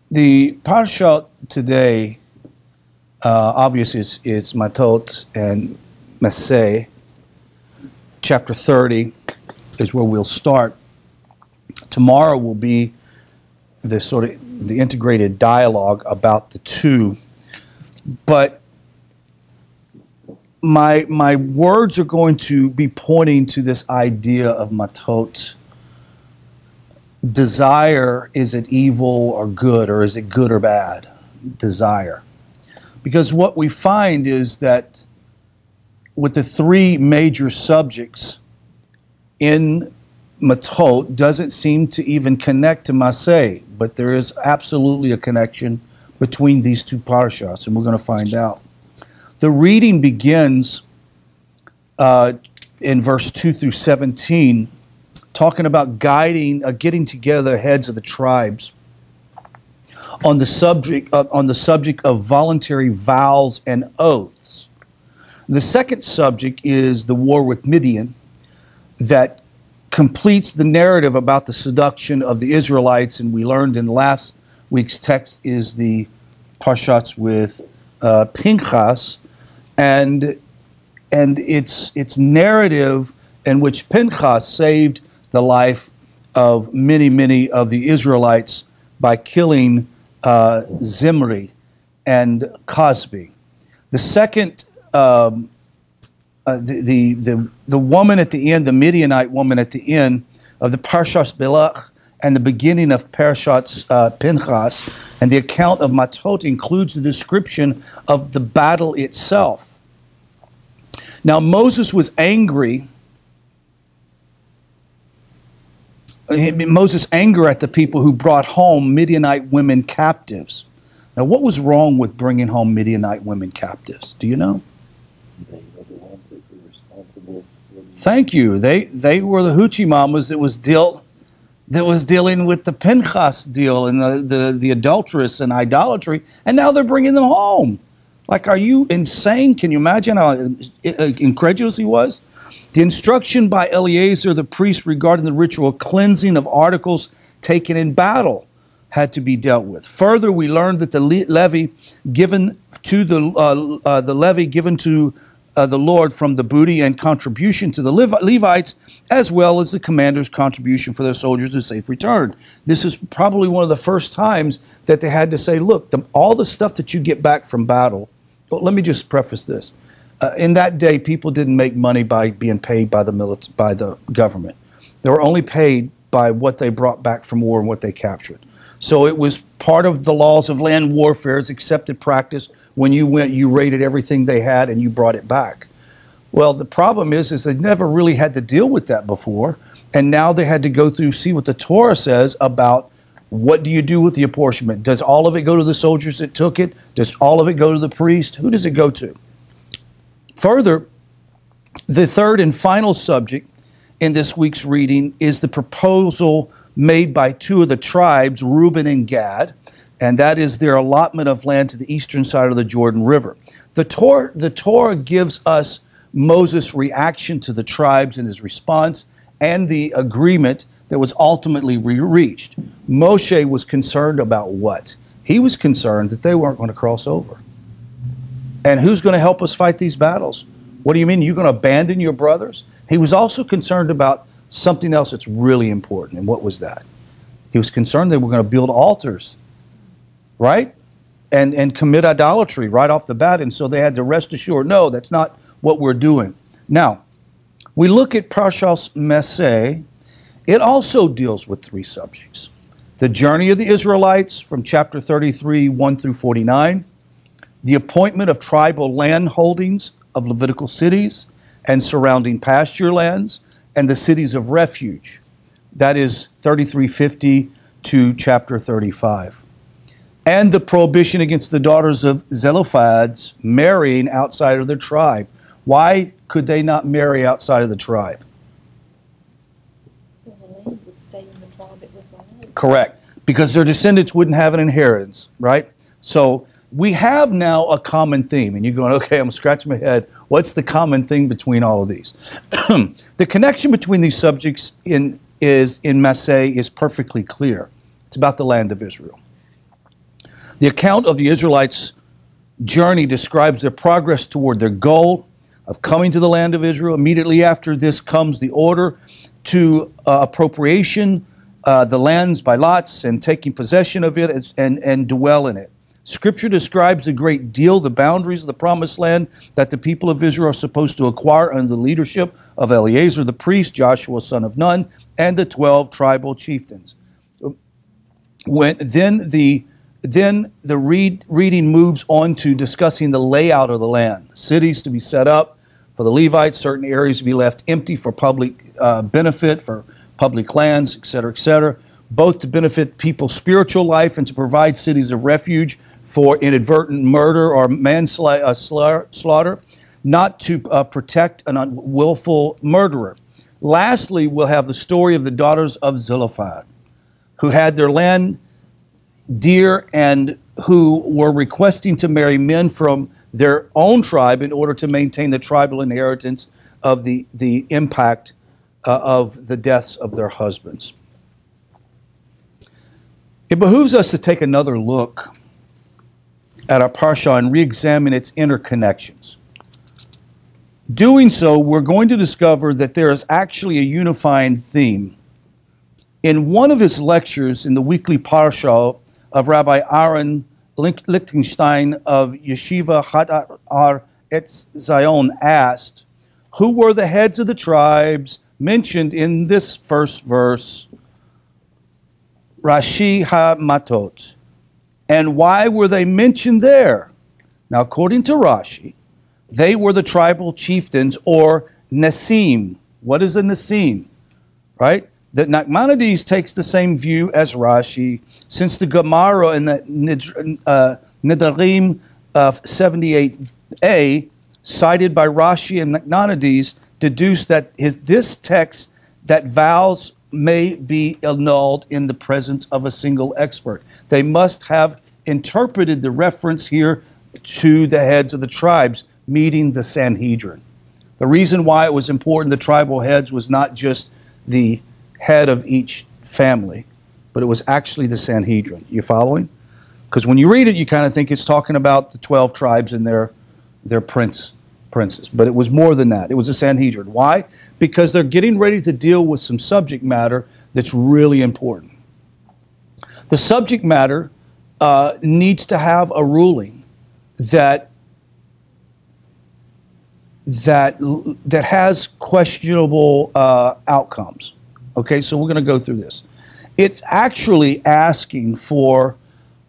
The parsha today, obviously, it's Matot and Masei. Chapter 30 is where we'll start. Tomorrow will be the integrated dialogue about the two. But my words are going to be pointing to this idea of Matot. Desire, is it evil or good, or is it good or bad? Desire. Because what we find is that with the three major subjects in Matot doesn't seem to even connect to Masei, but there is absolutely a connection between these two parashas, and we're going to find out. The reading begins in verse 2 through 17, talking about getting together the heads of the tribes on the subject of voluntary vows and oaths. The second subject is the war with Midian, that completes the narrative about the seduction of the Israelites, and we learned in last week's text is the parshas with Pinchas, and its narrative in which Pinchas saved the life of many of the Israelites by killing Zimri and Cosby. The second, the woman at the end, the Midianite woman at the end of the Parshas Belach and the beginning of Parshas Pinchas, and the account of Matot includes the description of the battle itself. Now Moses was angry. Moses' anger at the people who brought home Midianite women captives. Now, what was wrong with bringing home Midianite women captives? Do you know? They were the ones that were responsible for. Thank you. They were the hoochie mamas that was dealing with the Pinchas deal and the adulteress and idolatry, and now they're bringing them home. Like, are you insane? Can you imagine how incredulous he was? The instruction by Eleazar the priest regarding the ritual cleansing of articles taken in battle had to be dealt with. Further, we learned that the levy given to the Lord from the booty and contribution to the Levites, as well as the commander's contribution for their soldiers' a safe return. This is probably one of the first times that they had to say, look, all the stuff that you get back from battle. Well, let me just preface this. In that day, people didn't make money by being paid by the government. They were only paid by what they brought back from war and what they captured. So it was part of the laws of land warfare. It's accepted practice. When you went, you raided everything they had and you brought it back. Well, the problem is they never really had to deal with that before, and now they had to go through, see what the Torah says about what do you do with the apportionment. Does all of it go to the soldiers that took it? Does all of it go to the priest? Who does it go to? Further, the third and final subject in this week's reading is the proposal made by two of the tribes, Reuben and Gad, and that is their allotment of land to the eastern side of the Jordan River. The Torah gives us Moses' reaction to the tribes and his response and the agreement that was ultimately reached. Moshe was concerned about what? He was concerned that they weren't going to cross over. And who's going to help us fight these battles? What do you mean? You're going to abandon your brothers? He was also concerned about something else that's really important. And what was that? He was concerned they were going to build altars, right? And commit idolatry right off the bat. And so they had to rest assured, no, that's not what we're doing. Now, we look at Parshas Masei. It also deals with three subjects. The journey of the Israelites from chapter 33, 1 through 49. The appointment of tribal land holdings of Levitical cities and surrounding pasture lands, and the cities of refuge. That is 3350 to chapter 35. And the prohibition against the daughters of Zelophehad marrying outside of their tribe. Why could they not marry outside of the tribe? So the land would stay in the tribe it was on. Correct. Because their descendants wouldn't have an inheritance, right? So we have now a common theme, and you're going, okay, I'm scratching my head. What's the common thing between all of these? The connection between these subjects in Masei is perfectly clear. It's about the land of Israel. The account of the Israelites' journey describes their progress toward their goal of coming to the land of Israel. Immediately after this comes the order to appropriation the lands by lots and taking possession of it and dwell in it. Scripture describes a great deal the boundaries of the promised land that the people of Israel are supposed to acquire under the leadership of Eleazar the priest, Joshua son of Nun, and the 12 tribal chieftains. Then the reading moves on to discussing the layout of the land. Cities to be set up for the Levites, certain areas to be left empty for public benefit, for public lands, etc., both to benefit people's spiritual life and to provide cities of refuge for inadvertent murder or manslaughter, not to protect an unwillful murderer. Lastly, we'll have the story of the daughters of Zelophehad, who had their land dear and who were requesting to marry men from their own tribe in order to maintain the tribal inheritance of the impact of the deaths of their husbands. It behooves us to take another look at our parsha and re-examine its interconnections. Doing so, we're going to discover that there is actually a unifying theme. In one of his lectures in the weekly parsha of Rabbi Aaron Lichtenstein of Yeshiva Hadar Etz Zion asked, who were the heads of the tribes mentioned in this first verse, Rashi ha-Matot, and why were they mentioned there? Now, according to Rashi, they were the tribal chieftains or Nesim. What is a Nesim? Right? That Nachmanides takes the same view as Rashi, since the Gemara in the Nedarim 78a, cited by Rashi and Nachmanides, deduced that this text that vows may be annulled in the presence of a single expert. They must have interpreted the reference here to the heads of the tribes, meeting the Sanhedrin. The reason why it was important, the tribal heads, was not just the head of each family, but it was actually the Sanhedrin. You following? Because when you read it, you kind of think it's talking about the 12 tribes and their princes. But it was more than that. It was a Sanhedrin. Why? Because they're getting ready to deal with some subject matter that's really important. The subject matter needs to have a ruling that has questionable outcomes. Okay, so we're going to go through this. It's actually asking for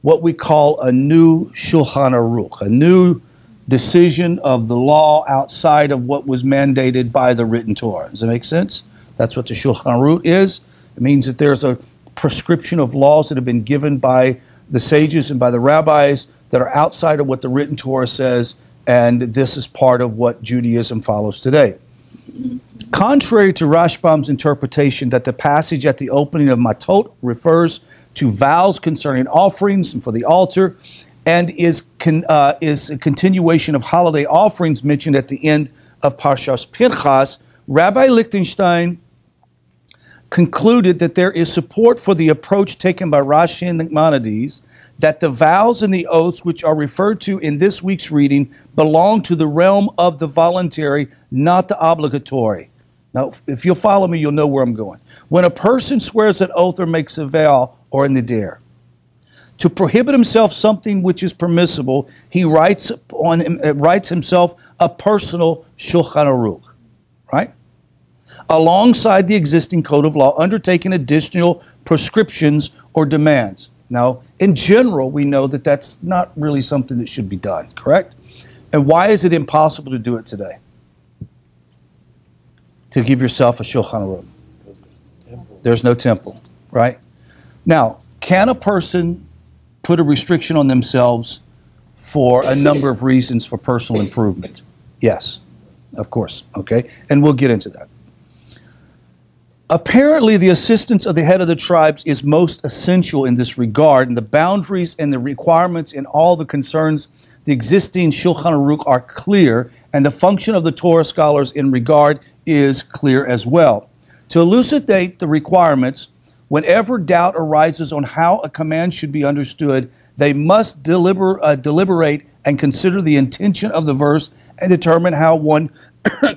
what we call a new Shulchan Aruch, a new decision of the law outside of what was mandated by the written Torah. Does that make sense? That's what the Shulchan Aruch is. It means that there's a prescription of laws that have been given by the sages and by the rabbis that are outside of what the written Torah says, and this is part of what Judaism follows today. Contrary to Rashbam's interpretation that the passage at the opening of Matot refers to vows concerning offerings and for the altar, and is a continuation of holiday offerings mentioned at the end of Parshas Pinchas, Rabbi Lichtenstein concluded that there is support for the approach taken by Rashi and Nachmanides, that the vows and the oaths which are referred to in this week's reading belong to the realm of the voluntary, not the obligatory. Now, if you'll follow me, you'll know where I'm going. When a person swears an oath or makes a vow or a neder, to prohibit himself something which is permissible, he writes himself a personal Shulchan Aruch, right? Alongside the existing code of law, undertaking additional prescriptions or demands. Now, in general, we know that that's not really something that should be done, correct? And why is it impossible to do it today? To give yourself a Shulchan Aruch. There's no temple, right? Now, can a person put a restriction on themselves for a number of reasons for personal improvement? Yes, of course, okay? And we'll get into that. Apparently, the assistance of the head of the tribes is most essential in this regard, and the boundaries and the requirements in all the concerns the existing Shulchan Aruch are clear, and the function of the Torah scholars in regard is clear as well. To elucidate the requirements, Whenever doubt arises on how a command should be understood, they must deliberate and consider the intention of the verse and determine how one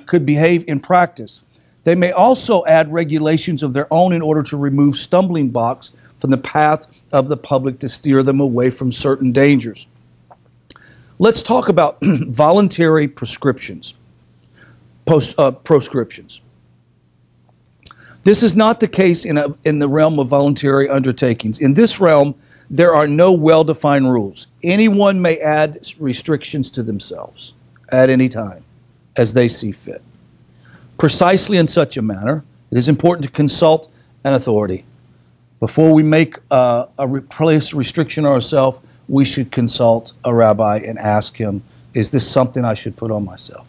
could behave in practice. They may also add regulations of their own in order to remove stumbling blocks from the path of the public to steer them away from certain dangers. Let's talk about voluntary prescriptions, proscriptions. This is not the case in the realm of voluntary undertakings. In this realm, there are no well-defined rules. Anyone may add restrictions to themselves at any time as they see fit. Precisely in such a manner, it is important to consult an authority. Before we make place restriction on ourselves, we should consult a rabbi and ask him, is this something I should put on myself?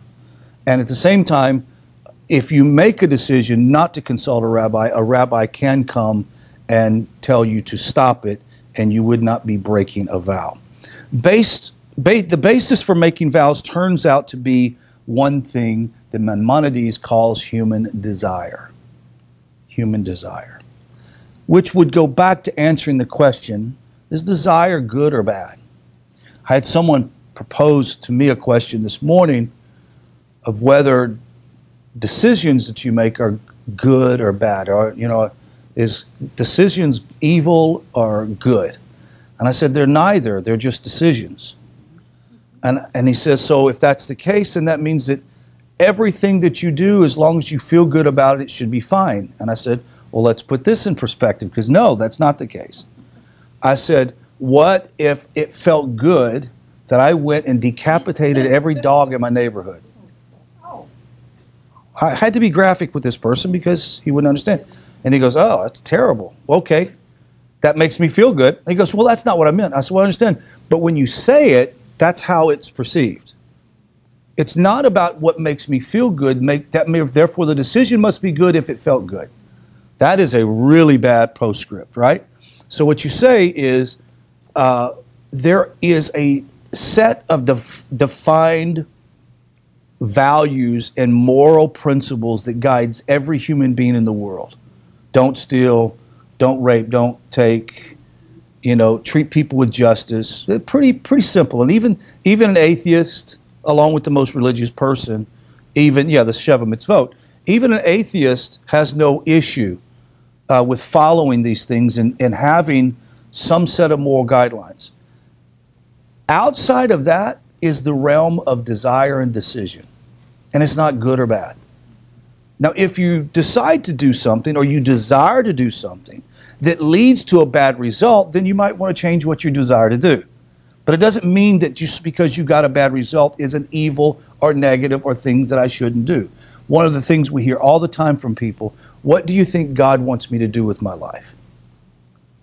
And at the same time, if you make a decision not to consult a rabbi can come and tell you to stop it, and you would not be breaking a vow. The basis for making vows turns out to be one thing that Maimonides calls human desire. Human desire. Which would go back to answering the question, is desire good or bad? I had someone propose to me a question this morning of whether decisions that you make are good or bad, or, is decisions evil or good? And I said, they're neither, they're just decisions. And he says, so if that's the case, then that means that everything that you do, as long as you feel good about it, it should be fine. And I said, well, let's put this in perspective, because no, that's not the case. I said, what if it felt good that I went and decapitated every dog in my neighborhood? I had to be graphic with this person because he wouldn't understand. And he goes, oh, that's terrible. Okay, that makes me feel good. And he goes, well, that's not what I meant. I said, well, I understand. But when you say it, that's how it's perceived. It's not about what makes me feel good. Therefore, the decision must be good if it felt good. That is a really bad postscript, right? So what you say is there is a set of defined values and moral principles that guides every human being in the world. Don't steal, don't rape, don't take, treat people with justice. They're pretty simple. And even an atheist, along with the most religious person, the Sheva Mitzvot, even an atheist has no issue with following these things and having some set of moral guidelines. Outside of that is the realm of desire and decision. And it's not good or bad. Now, if you decide to do something or you desire to do something that leads to a bad result, then you might want to change what you desire to do. But it doesn't mean that just because you got a bad result is an evil or negative or things that I shouldn't do. One of the things we hear all the time from people, what do you think God wants me to do with my life?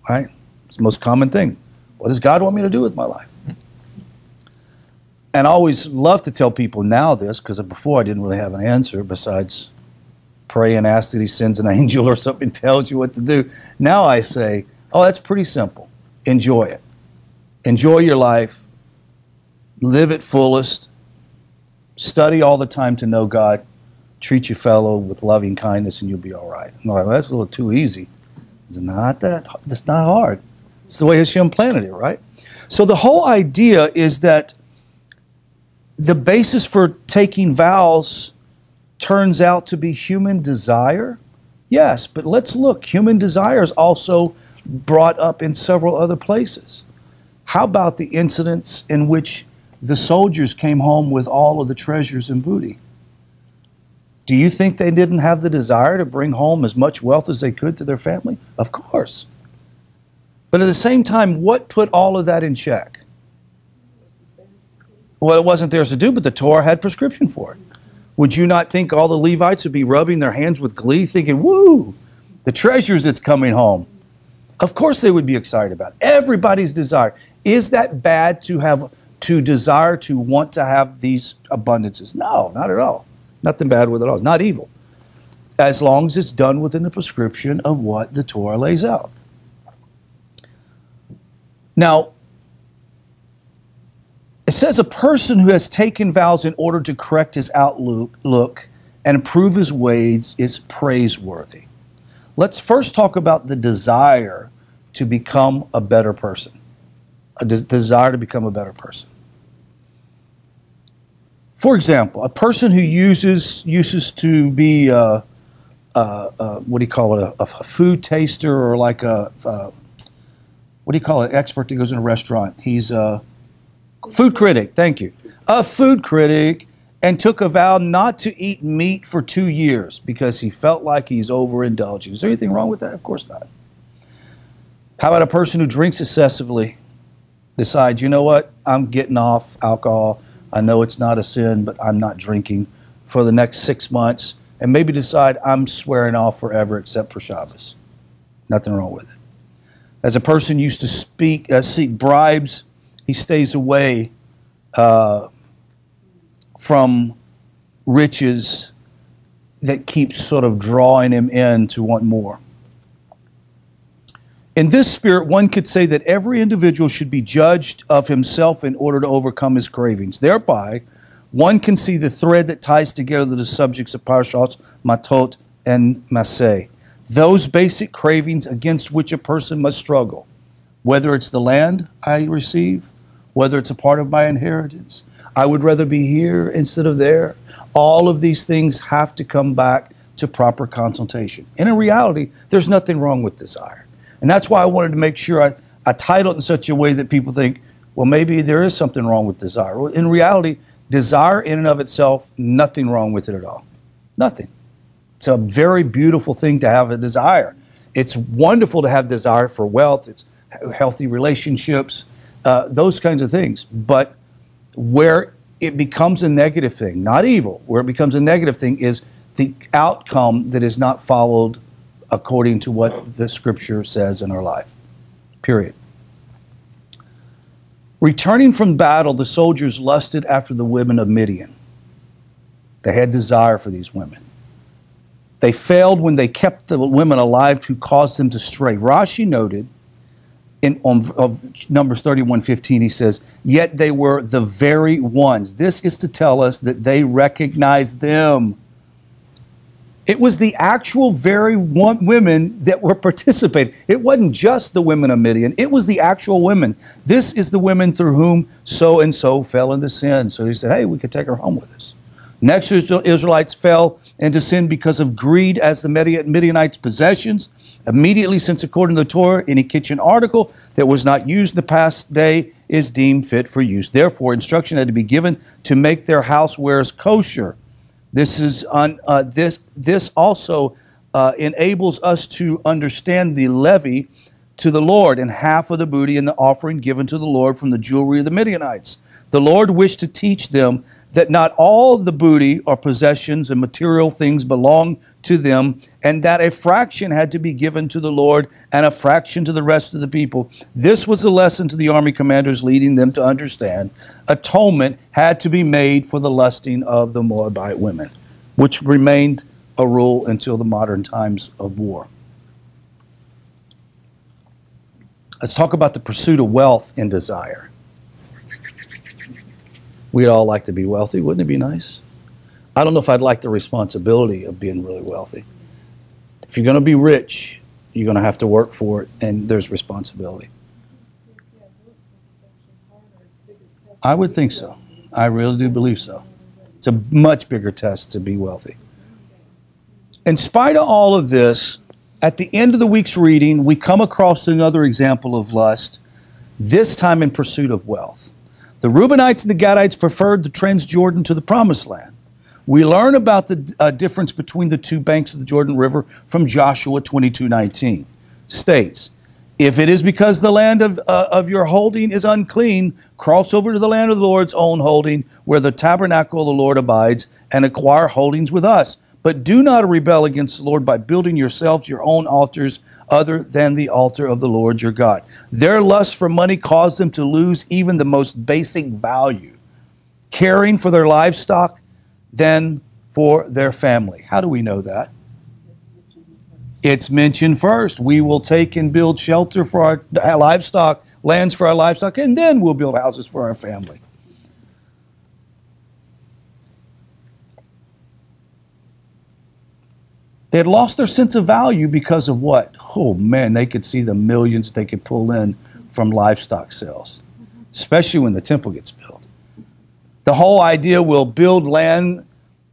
Right? It's the most common thing. What does God want me to do with my life? And I always love to tell people now this, because before I didn't really have an answer besides pray and ask that he sends an angel or something tells you what to do. Now I say, oh, that's pretty simple. Enjoy it. Enjoy your life. Live it fullest. Study all the time to know God. Treat your fellow with loving kindness and you'll be all right. I'm like, well, that's a little too easy. It's not that. That's not hard. It's the way Hashem planned it, right? So the whole idea is that the basis for taking vows turns out to be human desire. Yes, but let's look. Human desire is also brought up in several other places. How about the incidents in which the soldiers came home with all of the treasures and booty? Do you think they didn't have the desire to bring home as much wealth as they could to their family? Of course. But at the same time, what put all of that in check? Well, it wasn't theirs to do, but the Torah had prescription for it. Would you not think all the Levites would be rubbing their hands with glee, thinking, woo, the treasures that's coming home? Of course they would be excited about it. Everybody's desire. Is that bad to desire to want to have these abundances? No, not at all. Nothing bad with it at all. Not evil. As long as it's done within the prescription of what the Torah lays out. Now, it says a person who has taken vows in order to correct his outlook and improve his ways is praiseworthy. Let's first talk about the desire to become a better person. A desire to become a better person. For example, a person who uses to be what do you call it, a food taster, or like a what do you call it, expert that goes in a restaurant? He's a food critic. Thank you. A food critic, and took a vow not to eat meat for 2 years because he felt like he's overindulging. Is there anything wrong with that? Of course not. How about a person who drinks excessively, decides, you know what, I'm getting off alcohol. I know it's not a sin, but I'm not drinking for the next 6 months, and maybe decide I'm swearing off forever except for Shabbos. Nothing wrong with it. As a person used to seek bribes, he stays away from riches that keep sort of drawing him in to want more. In this spirit, one could say that every individual should be judged of himself in order to overcome his cravings. Thereby, one can see the thread that ties together the subjects of Parashas, Matot, and Masei. Those basic cravings against which a person must struggle, whether it's the land I receive, whether it's a part of my inheritance, I would rather be here instead of there. All of these things have to come back to proper consultation. And in reality, there's nothing wrong with desire. And that's why I wanted to make sure I title it in such a way that people think, well, maybe there is something wrong with desire. Well, in reality, desire in and of itself, nothing wrong with it at all. Nothing. It's a very beautiful thing to have a desire. It's wonderful to have desire for wealth. It's healthy relationships, those kinds of things. But where it becomes a negative thing, not evil, where it becomes a negative thing is the outcome that is not followed according to what the Scripture says in our life. Period. Returning from battle, the soldiers lusted after the women of Midian. They had desire for these women. They failed when they kept the women alive who caused them to stray. Rashi noted of Numbers 31:15, he says, yet they were the very ones. This is to tell us that they recognized them. It was the actual very women that were participating. It wasn't just the women of Midian. It was the actual women. This is the women through whom so-and-so fell into sin. So he said, hey, we could take her home with us. Next, Israelites fell into sin because of greed as the Midianites' possessions. Immediately, since according to the Torah, any kitchen article that was not used in the past day is deemed fit for use. Therefore, instruction had to be given to make their housewares kosher. This also enables us to understand the levy to the Lord and half of the booty and the offering given to the Lord from the jewelry of the Midianites. The Lord wished to teach them that not all the booty or possessions and material things belong to them, and that a fraction had to be given to the Lord and a fraction to the rest of the people. This was a lesson to the army commanders, leading them to understand atonement had to be made for the lusting of the Moabite women, which remained a rule until the modern times of war. Let's talk about the pursuit of wealth and desire. We'd all like to be wealthy. Wouldn't it be nice? I don't know if I'd like the responsibility of being really wealthy. If you're going to be rich, you're going to have to work for it, and there's responsibility. I would think so. I really do believe so. It's a much bigger test to be wealthy. In spite of all of this, at the end of the week's reading, we come across another example of lust, this time in pursuit of wealth. The Reubenites and the Gadites preferred the Transjordan to the Promised Land. We learn about the difference between the two banks of the Jordan River from Joshua 22:19. States, if it is because the land of your holding is unclean, cross over to the land of the Lord's own holding, where the tabernacle of the Lord abides, and acquire holdings with us. But do not rebel against the Lord by building yourselves your own altars other than the altar of the Lord your God. Their lust for money caused them to lose even the most basic value, caring for their livestock than for their family. How do we know that? It's mentioned first. We will take and build shelter for our livestock, lands for our livestock, and then we'll build houses for our family. They had lost their sense of value because of what? Oh man, they could see the millions they could pull in from livestock sales, especially when the temple gets built. The whole idea will build land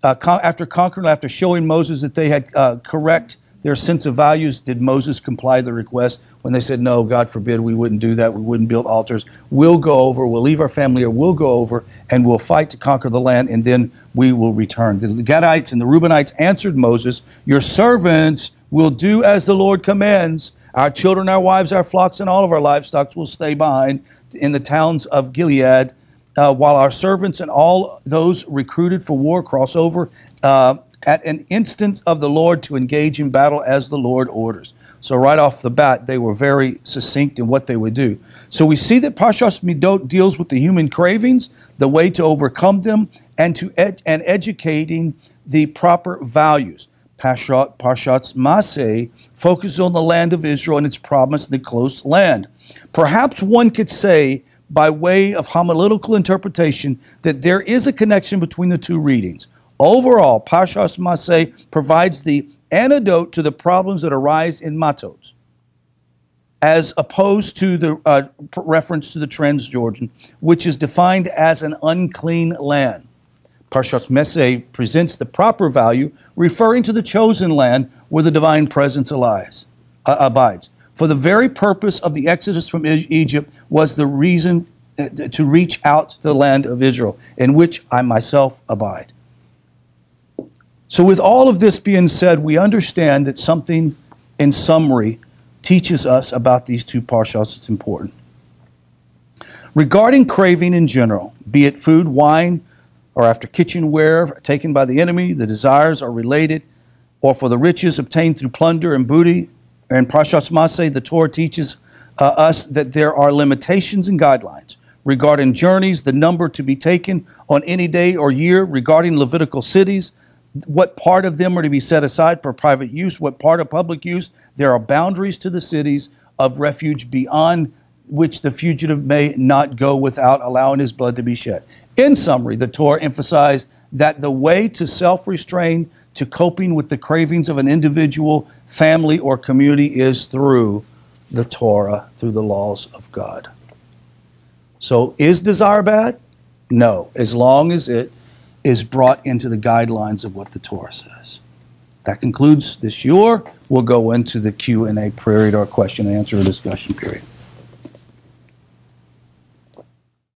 after conquering, after showing Moses that they had correct their sense of values. Did Moses comply to the request when they said, no, God forbid, we wouldn't do that. We wouldn't build altars. We'll go over, we'll leave our family here, we'll go over and we'll fight to conquer the land, and then we will return. The Gadites and the Reubenites answered Moses, your servants will do as the Lord commands. Our children, our wives, our flocks, and all of our livestock will stay behind in the towns of Gilead, while our servants and all those recruited for war cross over at an instance of the Lord to engage in battle as the Lord orders. So right off the bat, they were very succinct in what they would do. So we see that Parshas Midot deals with the human cravings, the way to overcome them, and educating the proper values. Parshas Masei focuses on the land of Israel and its promise, the close land. Perhaps one could say, by way of homiletical interpretation, that there is a connection between the two readings. Overall, Parshas Masei provides the antidote to the problems that arise in Matot, as opposed to the reference to the Transjordan, which is defined as an unclean land. Parshas Masei presents the proper value, referring to the chosen land where the divine presence abides. For the very purpose of the exodus from Egypt was the reason to reach out to the land of Israel, in which I myself abide. So with all of this being said, we understand that something, in summary, teaches us about these two parshas that's important. Regarding craving in general, be it food, wine, or after kitchenware taken by the enemy, the desires are related, or for the riches obtained through plunder and booty. And Parshas Masei, the Torah teaches us that there are limitations and guidelines regarding journeys, the number to be taken on any day or year, regarding Levitical cities, what part of them are to be set aside for private use, what part of public use. There are boundaries to the cities of refuge beyond which the fugitive may not go without allowing his blood to be shed. In summary, the Torah emphasized that the way to self-restrain, to coping with the cravings of an individual, family, or community is through the Torah, through the laws of God. So is desire bad? No, as long as it is brought into the guidelines of what the Torah says. That concludes this shiur. We'll go into the Q&A period, or question and answer discussion period.